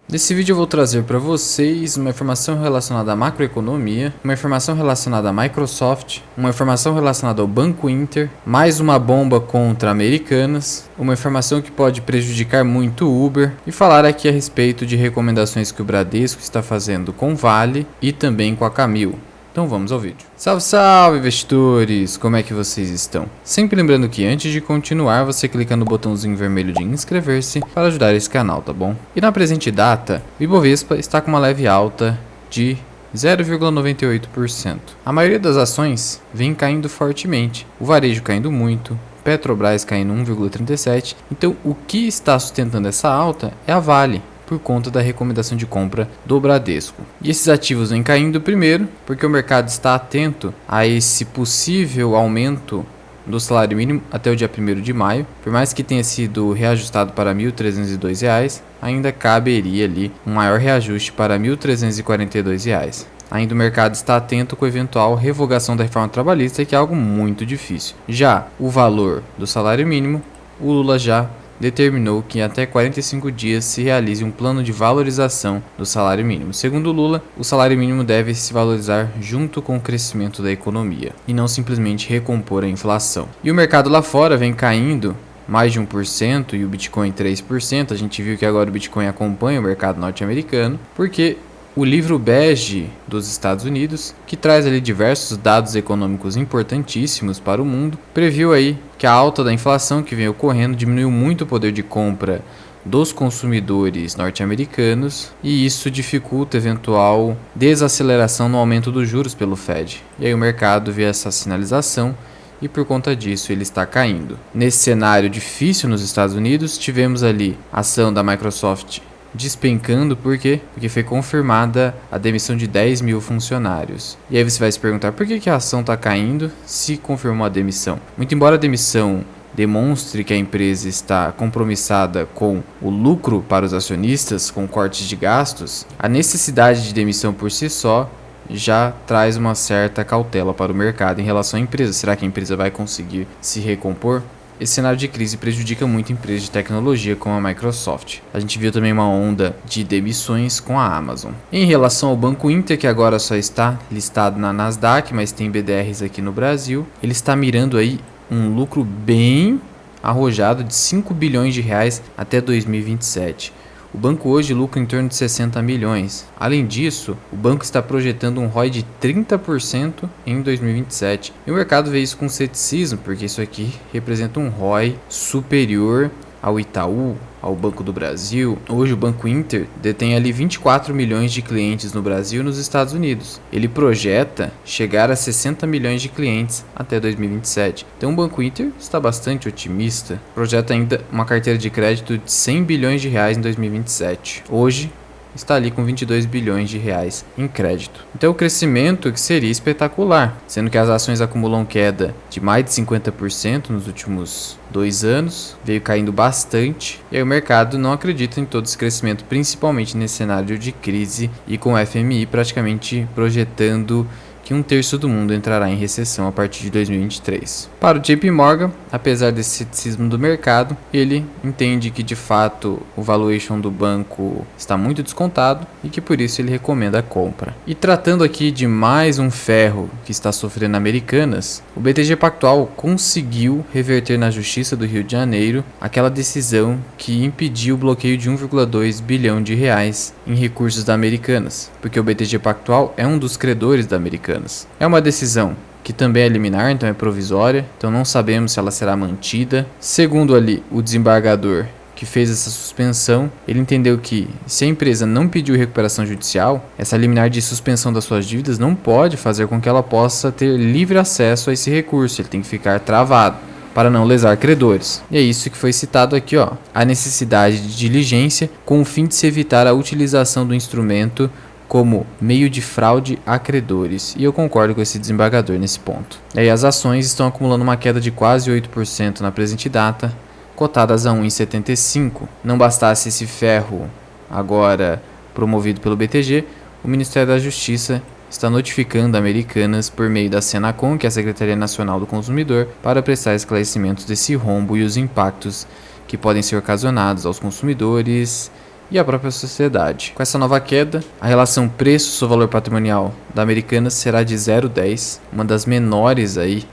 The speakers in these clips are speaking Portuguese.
Nesse vídeo eu vou trazer para vocês uma informação relacionada à macroeconomia, uma informação relacionada à Microsoft, uma informação relacionada ao Banco Inter, mais uma bomba contra Americanas, uma informação que pode prejudicar muito o Uber e falar aqui a respeito de recomendações que o Bradesco está fazendo com Vale e também com a Camil. Então vamos ao vídeo. Salve, salve, investidores! Como é que vocês estão? Sempre lembrando que antes de continuar, você clica no botãozinho vermelho de inscrever-se para ajudar esse canal, tá bom? E na presente data, o Ibovespa está com uma leve alta de 0,98%. A maioria das ações vem caindo fortemente, o varejo caindo muito, Petrobras caindo 1,37%. Então o que está sustentando essa alta é a Vale, por conta da recomendação de compra do Bradesco. E esses ativos vêm caindo primeiro, porque o mercado está atento a esse possível aumento do salário mínimo até o dia 1º de maio. Por mais que tenha sido reajustado para R$ 1.302, ainda caberia ali um maior reajuste para R$ 1.342. Ainda o mercado está atento com a eventual revogação da reforma trabalhista, que é algo muito difícil. Já o valor do salário mínimo, o Lula já determinou que em até 45 dias se realize um plano de valorização do salário mínimo. Segundo Lula, o salário mínimo deve se valorizar junto com o crescimento da economia e não simplesmente recompor a inflação. E o mercado lá fora vem caindo mais de 1% e o Bitcoin 3%. A gente viu que agora o Bitcoin acompanha o mercado norte-americano, porque o livro bege dos Estados Unidos, que traz ali diversos dados econômicos importantíssimos para o mundo, previu aí que a alta da inflação que vem ocorrendo diminuiu muito o poder de compra dos consumidores norte-americanos e isso dificulta eventual desaceleração no aumento dos juros pelo Fed. E aí o mercado vê essa sinalização e por conta disso ele está caindo. Nesse cenário difícil nos Estados Unidos, tivemos ali a ação da Microsoft despencando. Por quê? Porque foi confirmada a demissão de 10 mil funcionários. E aí você vai se perguntar por que a ação está caindo se confirmou a demissão. Muito embora a demissão demonstre que a empresa está compromissada com o lucro para os acionistas, com cortes de gastos, a necessidade de demissão por si só já traz uma certa cautela para o mercado em relação à empresa. Será que a empresa vai conseguir se recompor? Esse cenário de crise prejudica muito empresas de tecnologia como a Microsoft. A gente viu também uma onda de demissões com a Amazon. Em relação ao Banco Inter, que agora só está listado na Nasdaq, mas tem BDRs aqui no Brasil, ele está mirando aí um lucro bem arrojado de 5 bilhões de reais até 2027. O banco hoje lucra em torno de 60 milhões. Além disso, o banco está projetando um ROI de 30% em 2027. E o mercado vê isso com ceticismo, porque isso aqui representa um ROI superior ao Itaú, ao Banco do Brasil. Hoje o Banco Inter detém ali 24 milhões de clientes no Brasil e nos Estados Unidos. Ele projeta chegar a 60 milhões de clientes até 2027. Então o Banco Inter está bastante otimista. Projeta ainda uma carteira de crédito de 100 bilhões de reais em 2027. Hoje está ali com 22 bilhões de reais em crédito. Então o crescimento que seria espetacular, sendo que as ações acumulam queda de mais de 50% nos últimos 2 anos, veio caindo bastante, e aí o mercado não acredita em todo esse crescimento, principalmente nesse cenário de crise e com o FMI praticamente projetando que 1/3 do mundo entrará em recessão a partir de 2023. Para o JP Morgan, apesar desse ceticismo do mercado, ele entende que de fato o valuation do banco está muito descontado e que por isso ele recomenda a compra. E tratando aqui de mais um ferro que está sofrendo Americanas, o BTG Pactual conseguiu reverter na Justiça do Rio de Janeiro aquela decisão que impediu o bloqueio de 1,2 bilhão de reais em recursos da Americanas, porque o BTG Pactual é um dos credores da Americanas. É uma decisão que também é liminar, então é provisória, então não sabemos se ela será mantida. Segundo ali o desembargador que fez essa suspensão, ele entendeu que se a empresa não pediu recuperação judicial, essa liminar de suspensão das suas dívidas não pode fazer com que ela possa ter livre acesso a esse recurso, ele tem que ficar travado para não lesar credores. E é isso que foi citado aqui, ó, a necessidade de diligência com o fim de se evitar a utilização do instrumento como meio de fraude a credores. E eu concordo com esse desembargador nesse ponto. E aí as ações estão acumulando uma queda de quase 8% na presente data, cotadas a 1,75. Não bastasse esse ferro agora promovido pelo BTG, o Ministério da Justiça está notificando Americanas por meio da Senacom, que é a Secretaria Nacional do Consumidor, para prestar esclarecimentos desse rombo e os impactos que podem ser ocasionados aos consumidores e a própria sociedade. Com essa nova queda, a relação preço-valor patrimonial da Americanas será de 0,10, uma das menores aí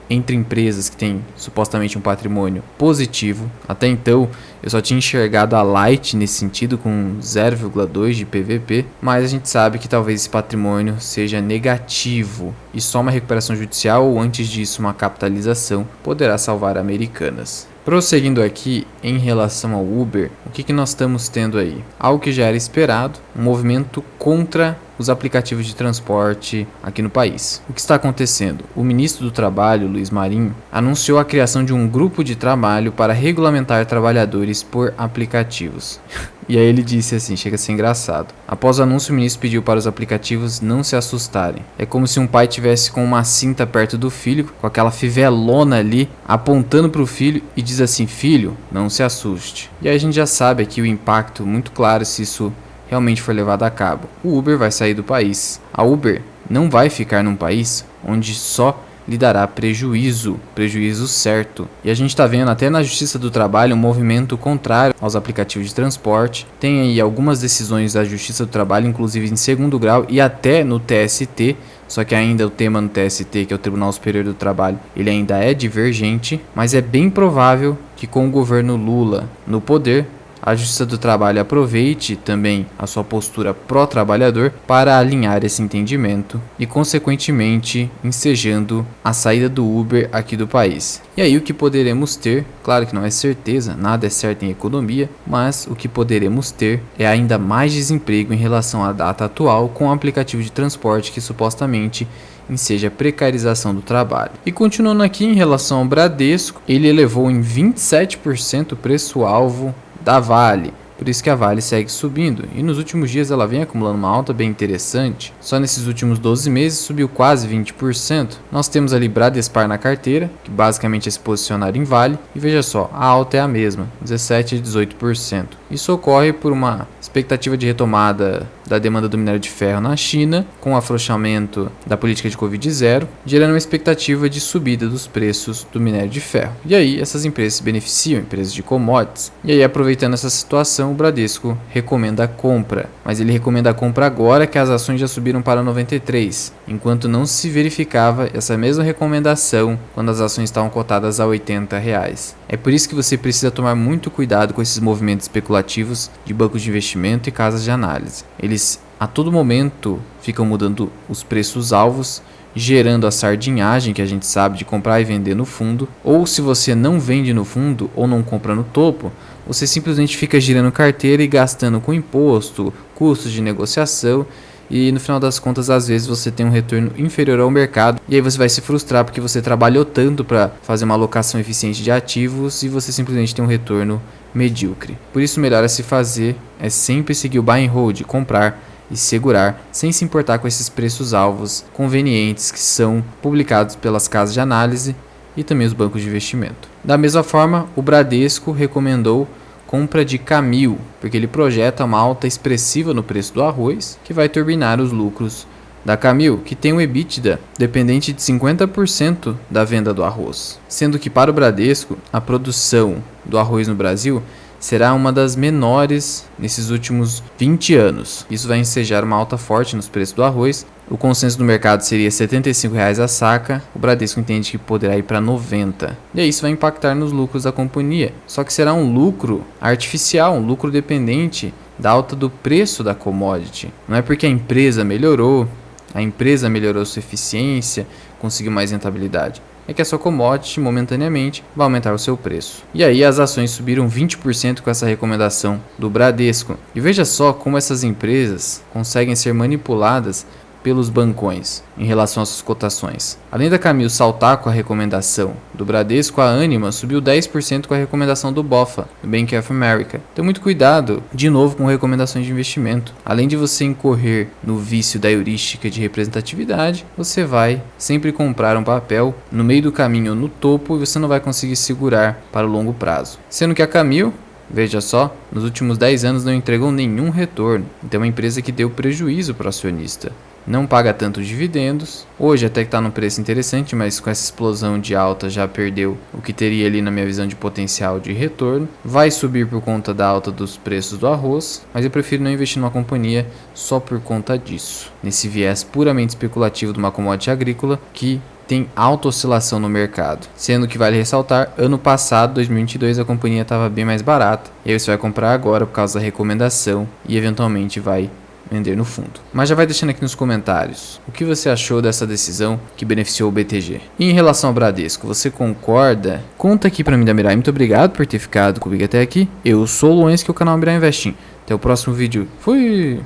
entre empresas que têm supostamente um patrimônio positivo. Até então, eu só tinha enxergado a Light nesse sentido com 0,2 de PVP, mas a gente sabe que talvez esse patrimônio seja negativo e só uma recuperação judicial ou antes disso uma capitalização poderá salvar a Americanas. Prosseguindo aqui em relação ao Uber, o que nós estamos tendo aí? Algo que já era esperado, um movimento contra os aplicativos de transporte aqui no país. O que está acontecendo? O ministro do Trabalho, Luiz Marinho, anunciou a criação de um grupo de trabalho para regulamentar trabalhadores por aplicativos. E aí ele disse assim, chega a ser engraçado. Após o anúncio, o ministro pediu para os aplicativos não se assustarem. É como se um pai tivesse com uma cinta perto do filho, com aquela fivelona ali, apontando para o filho e diz assim, filho, não se assuste. E aí a gente já sabe aqui o impacto muito claro se isso realmente for levado a cabo. O Uber vai sair do país. A Uber não vai ficar num país onde só lhe dará prejuízo certo. E a gente está vendo até na Justiça do Trabalho um movimento contrário aos aplicativos de transporte. Tem aí algumas decisões da Justiça do Trabalho, inclusive em segundo grau e até no TST, só que ainda o tema no TST, que é o Tribunal Superior do Trabalho, ele ainda é divergente, mas é bem provável que com o governo Lula no poder, a Justiça do Trabalho aproveite também a sua postura pró-trabalhador para alinhar esse entendimento e, consequentemente, ensejando a saída do Uber aqui do país. E aí o que poderemos ter, claro que não é certeza, nada é certo em economia, mas o que poderemos ter é ainda mais desemprego em relação à data atual com o aplicativo de transporte que supostamente enseja a precarização do trabalho. E continuando aqui em relação ao Bradesco, ele elevou em 27% o preço-alvo da Vale, por isso que a Vale segue subindo, e nos últimos dias ela vem acumulando uma alta bem interessante, só nesses últimos 12 meses subiu quase 20%. Nós temos ali Bradespar na carteira, que basicamente é se posicionar em Vale, e veja só, a alta é a mesma, 17% e 18%. Isso ocorre por uma expectativa de retomada da demanda do minério de ferro na China, com o afrouxamento da política de Covid-0, gerando uma expectativa de subida dos preços do minério de ferro. E aí essas empresas se beneficiam, empresas de commodities. E aí, aproveitando essa situação, o Bradesco recomenda a compra, mas ele recomenda a compra agora que as ações já subiram para 93, enquanto não se verificava essa mesma recomendação quando as ações estavam cotadas a R$80. É por isso que você precisa tomar muito cuidado com esses movimentos especulativos de bancos de investimento e casas de análise. Eles a todo momento ficam mudando os preços alvos, gerando a sardinhagem que a gente sabe de comprar e vender no fundo, ou se você não vende no fundo ou não compra no topo, você simplesmente fica girando carteira e gastando com imposto, custos de negociação, e no final das contas às vezes você tem um retorno inferior ao mercado e aí você vai se frustrar porque você trabalhou tanto para fazer uma alocação eficiente de ativos e você simplesmente tem um retorno medíocre. Por isso o melhor a se fazer é sempre seguir o buy and hold, comprar e segurar, sem se importar com esses preços alvos convenientes que são publicados pelas casas de análise e também os bancos de investimento. Da mesma forma, o Bradesco recomendou compra de Camil, porque ele projeta uma alta expressiva no preço do arroz, que vai turbinar os lucros da Camil, que tem um EBITDA dependente de 50% da venda do arroz. Sendo que para o Bradesco, a produção do arroz no Brasil será uma das menores nesses últimos 20 anos. Isso vai ensejar uma alta forte nos preços do arroz. O consenso do mercado seria R$ 75 a saca, o Bradesco entende que poderá ir para 90. E aí isso vai impactar nos lucros da companhia. Só que será um lucro artificial, um lucro dependente da alta do preço da commodity. Não é porque a empresa melhorou sua eficiência, conseguiu mais rentabilidade. É que a sua commodity momentaneamente vai aumentar o seu preço. E aí as ações subiram 20% com essa recomendação do Bradesco. E veja só como essas empresas conseguem ser manipuladas pelos bancões em relação às suas cotações. Além da Camil saltar com a recomendação do Bradesco, a Anima subiu 10% com a recomendação do BOFA, do Bank of America. Então muito cuidado, de novo, com recomendações de investimento. Além de você incorrer no vício da heurística de representatividade, você vai sempre comprar um papel no meio do caminho ou no topo e você não vai conseguir segurar para o longo prazo. Sendo que a Camil, veja só, nos últimos 10 anos não entregou nenhum retorno. Então é uma empresa que deu prejuízo para o acionista. não paga tanto dividendos. Hoje até que está num preço interessante, mas com essa explosão de alta já perdeu o que teria ali na minha visão de potencial de retorno. Vai subir por conta da alta dos preços do arroz, mas eu prefiro não investir numa companhia só por conta disso. Nesse viés puramente especulativo de uma commodity agrícola que tem alta oscilação no mercado. Sendo que vale ressaltar, ano passado, 2022, a companhia estava bem mais barata. E aí você vai comprar agora por causa da recomendação e eventualmente vai vender no fundo. Mas já vai deixando aqui nos comentários o que você achou dessa decisão que beneficiou o BTG. E em relação ao Bradesco, você concorda? Conta aqui pra mim da Mirai. Muito obrigado por ter ficado comigo até aqui. Eu sou o Luiz, que é o canal Mirai Investing. Até o próximo vídeo. Fui!